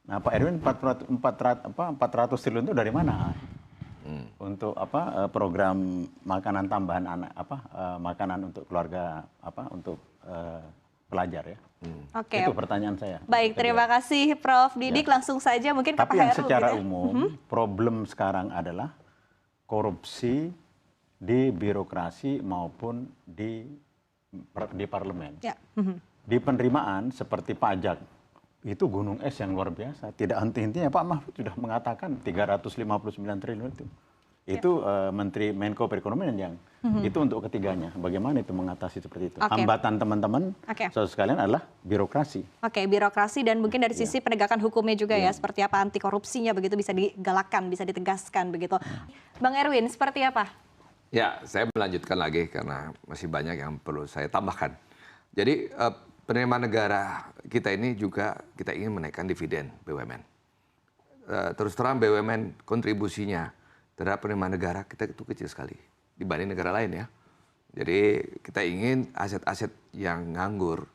Nah, Pak Erwin 400 triliun itu dari mana? Untuk program makanan tambahan anak makanan untuk keluarga untuk pelajar ya. Oke. Itu pertanyaan saya. Baik, terima kasih Prof. Didik. Langsung saja mungkin ke Pak Tapi yang Hairul secara gitu ya. umum problem sekarang adalah korupsi di birokrasi maupun di parlemen. Ya. Di penerimaan seperti pajak itu gunung es yang luar biasa. Tidak henti-hentinya Pak Mahfud sudah mengatakan 359 triliun itu. Itu Menteri Menko Perekonomian yang itu untuk ketiganya. Bagaimana itu mengatasi seperti itu? Hambatan teman-teman saudara sekalian adalah birokrasi. Oke, birokrasi dan mungkin dari sisi penegakan hukumnya juga ya, seperti apa anti korupsinya begitu bisa digalakkan, bisa ditegaskan begitu. Bang Erwin, seperti apa? Ya, saya melanjutkan lagi karena masih banyak yang perlu saya tambahkan. Jadi penerimaan negara kita ini juga kita ingin menaikkan dividen BUMN. Terus terang BUMN kontribusinya terhadap penerimaan negara kita itu kecil sekali dibanding negara lain ya. Jadi kita ingin aset-aset yang nganggur,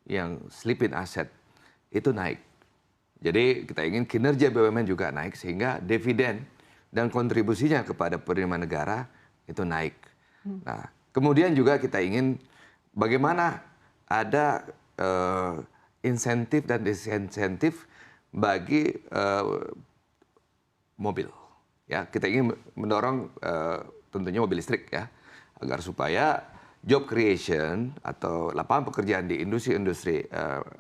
yang sleeping aset itu naik. Jadi kita ingin kinerja BUMN juga naik sehingga dividen dan kontribusinya kepada penerimaan negara itu naik. Nah, kemudian juga kita ingin bagaimana ada insentif dan disinsentif bagi mobil. Ya, kita ingin mendorong tentunya mobil listrik ya, agar supaya job creation atau lapangan pekerjaan di industri-industri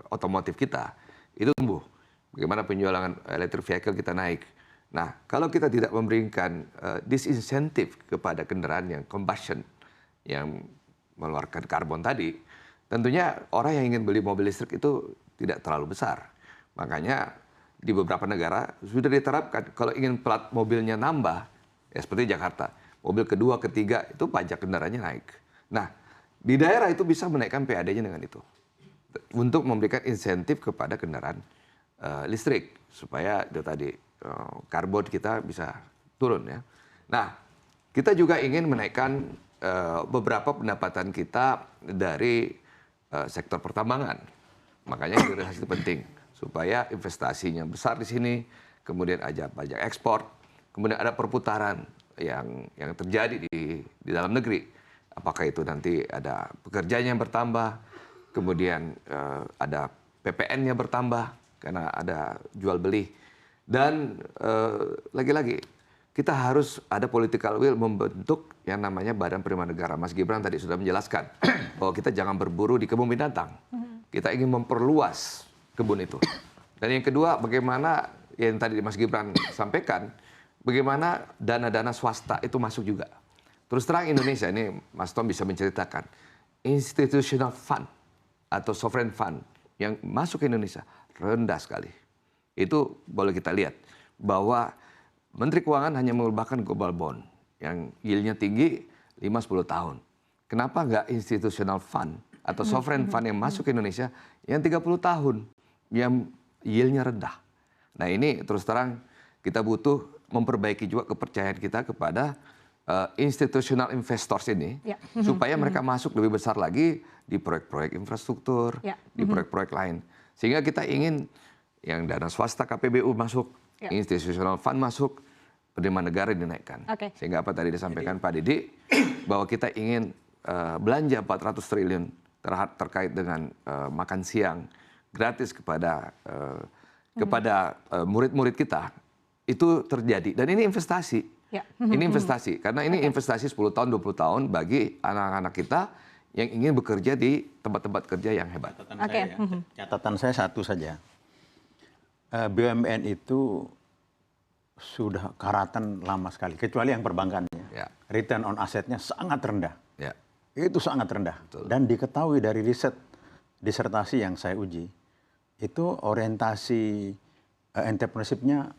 otomotif kita itu tumbuh. Bagaimana penjualan electric vehicle kita naik. Nah, kalau kita tidak memberikan disinsentif kepada kendaraan yang combustion, yang mengeluarkan karbon tadi, tentunya orang yang ingin beli mobil listrik itu tidak terlalu besar. Makanya di beberapa negara sudah diterapkan kalau ingin plat mobilnya nambah, ya seperti Jakarta, mobil kedua, ketiga itu pajak kendaraannya naik. Nah, di daerah itu bisa menaikkan PAD-nya dengan itu, untuk memberikan insentif kepada kendaraan listrik supaya itu tadi karbon kita bisa turun ya. Nah, kita juga ingin menaikkan beberapa pendapatan kita dari sektor pertambangan. Makanya hilirisasi itu penting supaya investasinya besar di sini, kemudian ada pajak ekspor, kemudian ada perputaran yang terjadi di dalam negeri. Apakah itu nanti ada pekerjaan yang bertambah, kemudian ada PPN-nya bertambah karena ada jual beli. Dan lagi-lagi kita harus ada political will membentuk yang namanya Badan Penerimaan Negara. Mas Gibran tadi sudah menjelaskan bahwa kita jangan berburu di kebun binatang. Kita ingin memperluas kebun itu. Dan yang kedua, bagaimana yang tadi Mas Gibran sampaikan, bagaimana dana-dana swasta itu masuk juga. Terus terang Indonesia ini, Mas Tom bisa menceritakan, institutional fund atau sovereign fund yang masuk ke Indonesia rendah sekali. Itu boleh kita lihat bahwa Menteri Keuangan hanya mengembangkan global bond yang yield-nya tinggi 5-10 tahun. Kenapa nggak institutional fund atau sovereign fund yang masuk ke Indonesia yang 30 tahun yang yield-nya rendah. Nah ini terus terang kita butuh memperbaiki juga kepercayaan kita kepada institutional investors ini supaya mereka masuk lebih besar lagi di proyek-proyek infrastruktur, di proyek-proyek lain. Sehingga kita ingin yang dana swasta KPBU masuk, institutional fund masuk, penerimaan negara dinaikkan. Sehingga apa tadi disampaikan Pak Didik, bahwa kita ingin belanja 400 triliun terkait dengan makan siang gratis kepada murid-murid kita, itu terjadi. Dan ini investasi. Ini investasi, karena ini investasi 10 tahun, 20 tahun bagi anak-anak kita yang ingin bekerja di tempat-tempat kerja yang hebat. Catatan saya satu saja. BUMN itu sudah karatan lama sekali, kecuali yang perbankannya. Return on assetnya sangat rendah. Itu sangat rendah. Betul. Dan diketahui dari riset disertasi yang saya uji, itu orientasi entrepreneurship-nya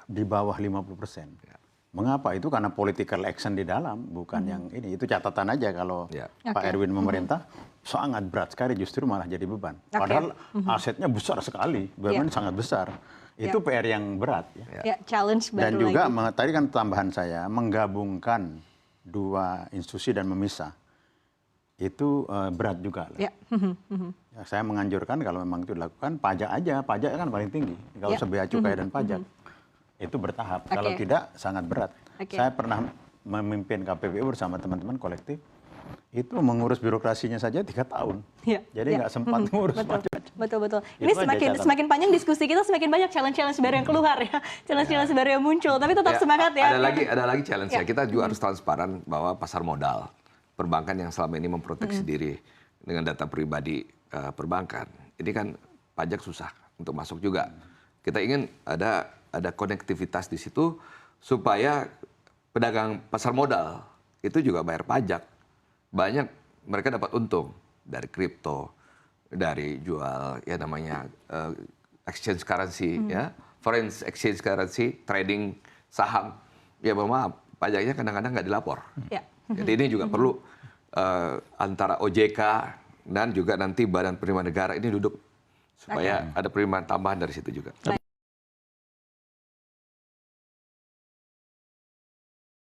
di bawah 50%. Mengapa? Itu karena political action di dalam, bukan yang ini. Itu catatan aja kalau Pak Erwin memerintah, sangat berat sekali justru malah jadi beban. Padahal asetnya besar sekali, BUMN sangat besar. Itu PR yang berat. Challenge baru. Dan juga tadi kan tambahan saya, menggabungkan dua institusi dan memisah, itu berat juga. saya menganjurkan kalau memang itu dilakukan, pajak aja, pajak kan paling tinggi. Kalau bea cukai dan pajak, itu bertahap. Kalau tidak, sangat berat. Saya pernah memimpin KPPU bersama teman-teman kolektif, itu mengurus birokrasinya saja 3 tahun. Jadi nggak sempat ngurus pajak. Betul. Ini semakin panjang diskusi kita, semakin banyak challenge baru yang keluar ya. Challenge baru yang muncul, tapi tetap semangat ya. Ada lagi challenge ya. Kita juga harus transparan bahwa pasar modal, perbankan yang selama ini memproteksi diri dengan data pribadi perbankan, ini kan pajak susah untuk masuk juga. Kita ingin ada konektivitas di situ supaya pedagang pasar modal itu juga bayar pajak. Banyak mereka dapat untung dari kripto, dari jual ya namanya exchange currency, ya foreign exchange currency, trading saham. Ya maaf, pajaknya kadang-kadang nggak dilapor. Jadi ini juga perlu antara OJK dan juga nanti Badan Penerimaan Negara ini duduk supaya ada penerimaan tambahan dari situ juga.